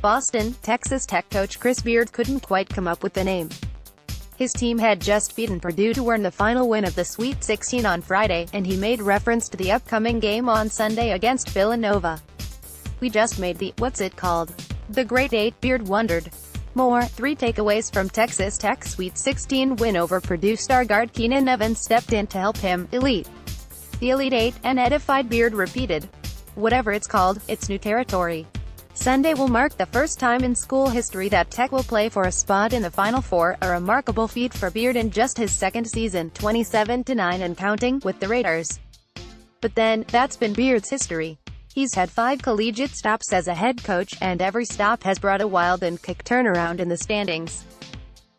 Boston, Texas Tech coach Chris Beard couldn't quite come up with the name. His team had just beaten Purdue to earn the final win of the Sweet 16 on Friday, and he made reference to the upcoming game on Sunday against Villanova. "We just made the, what's it called? The Great Eight," Beard wondered. More, 3 takeaways from Texas Tech's Sweet 16 win over Purdue. Star guard Keenan Evans stepped in to help him. The Elite Eight, an edified Beard repeated. "Whatever it's called, it's new territory. Sunday will mark the first time in school history that Tech will play for a spot in the Final Four, a remarkable feat for Beard in just his second season, 27-9 and counting, with the Raiders." But then, that's been Beard's history. He's had 5 collegiate stops as a head coach, and every stop has brought a wild and quick turnaround in the standings.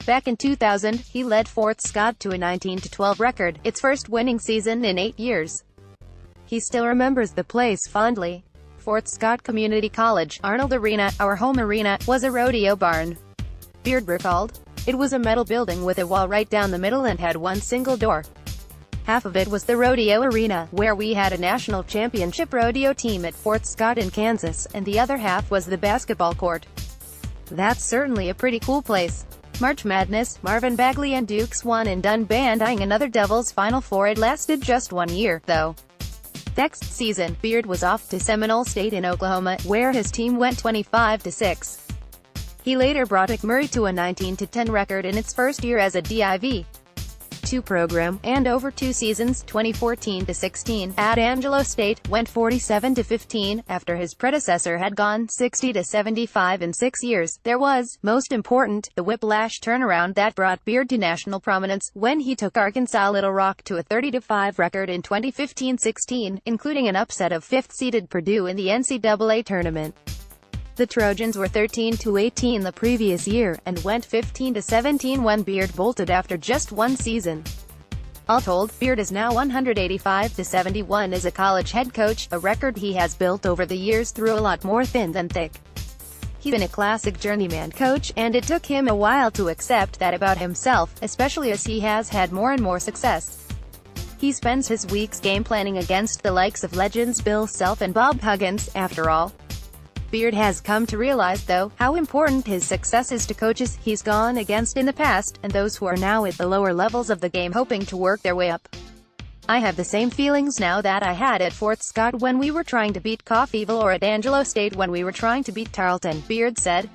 Back in 2000, he led Fort Scott to a 19-12 record, its first winning season in 8 years. He still remembers the place fondly. Fort Scott Community College, Arnold Arena, our home arena, was a rodeo barn. Beard recalled. "It was a metal building with a wall right down the middle and had one single door. Half of it was the rodeo arena, where we had a national championship rodeo team at Fort Scott in Kansas, and the other half was the basketball court. That's certainly a pretty cool place." March Madness, Marvin Bagley and Duke's one and done band eyeing another Devils Final Four. It lasted just 1 year, though. Next season, Beard was off to Seminole State in Oklahoma, where his team went 25-6. He later brought McMurray to a 19-10 record in its first year as a Div. II program, and over 2 seasons, 2014-16, at Angelo State, went 47-15, after his predecessor had gone 60-75 in 6 years. There was, most important, the whiplash turnaround that brought Beard to national prominence, when he took Arkansas Little Rock to a 30-5 record in 2015-16, including an upset of 5th-seeded Purdue in the NCAA tournament. The Trojans were 13-18 the previous year, and went 15-17 when Beard bolted after just 1 season. All told, Beard is now 185-71 as a college head coach, a record he has built over the years through a lot more thin than thick. He's been a classic journeyman coach, and it took him a while to accept that about himself, especially as he has had more and more success. He spends his weeks game planning against the likes of legends Bill Self and Bob Huggins, after all. Beard has come to realize, though, how important his success is to coaches he's gone against in the past, and those who are now at the lower levels of the game hoping to work their way up. "I have the same feelings now that I had at Fort Scott when we were trying to beat Coffeyville, or at Angelo State when we were trying to beat Tarleton," Beard said.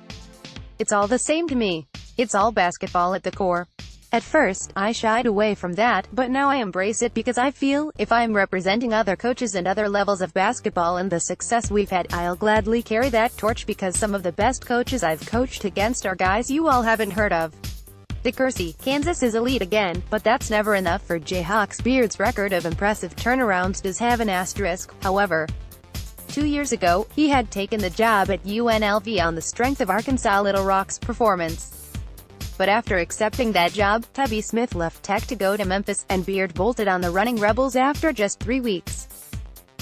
"It's all the same to me. It's all basketball at the core. At first, I shied away from that, but now I embrace it because I feel, if I'm representing other coaches and other levels of basketball and the success we've had, I'll gladly carry that torch because some of the best coaches I've coached against are guys you all haven't heard of." DeCourcy, Kansas is elite again, but that's never enough for Jayhawks. Beard's record of impressive turnarounds does have an asterisk, however. 2 years ago, he had taken the job at UNLV on the strength of Arkansas Little Rock's performance. But after accepting that job, Tubby Smith left Tech to go to Memphis, and Beard bolted on the Running Rebels after just 3 weeks.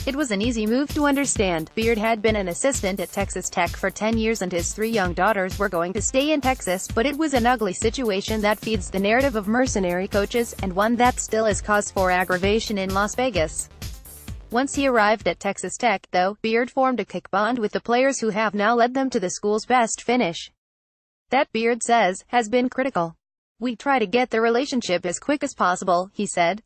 It was an easy move to understand. Beard had been an assistant at Texas Tech for 10 years and his 3 young daughters were going to stay in Texas, but it was an ugly situation that feeds the narrative of mercenary coaches, and one that still is cause for aggravation in Las Vegas. Once he arrived at Texas Tech, though, Beard formed a quick bond with the players who have now led them to the school's best finish. That, Beard says, has been critical. "We try to get the relationship as quick as possible," he said.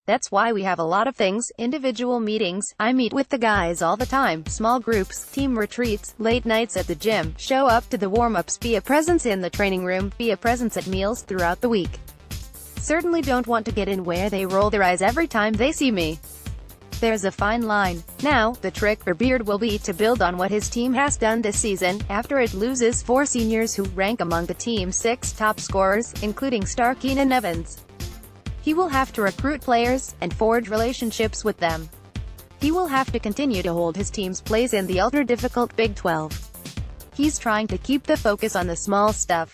"That's why we have a lot of things, individual meetings, I meet with the guys all the time, small groups, team retreats, late nights at the gym, show up to the warm-ups, be a presence in the training room, be a presence at meals throughout the week. Certainly don't want to get in where they roll their eyes every time they see me. There's a fine line." Now, the trick for Beard will be to build on what his team has done this season, after it loses 4 seniors who rank among the team's 6 top scorers, including star Keenan Evans. He will have to recruit players, and forge relationships with them. He will have to continue to hold his team's place in the ultra-difficult Big 12. He's trying to keep the focus on the small stuff.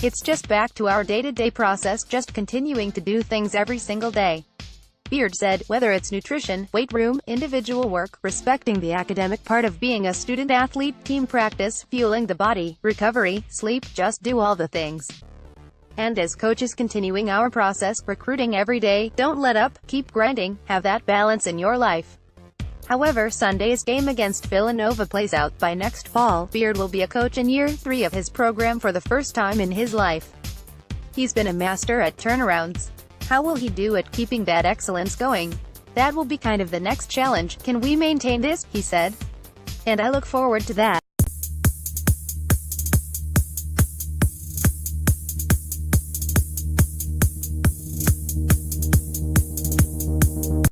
It's just back to our day-to-day process, just continuing to do things every single day. Beard said, whether it's nutrition, weight room, individual work, respecting the academic part of being a student-athlete, team practice, fueling the body, recovery, sleep, just do all the things. And as coaches continuing our process, recruiting every day, don't let up, keep grinding, have that balance in your life. However, Sunday's game against Villanova plays out. By next fall, Beard will be a coach in year 3 of his program for the first time in his life. He's been a master at turnarounds. How will he do at keeping that excellence going? That will be kind of the next challenge. Can we maintain this? He said. And I look forward to that.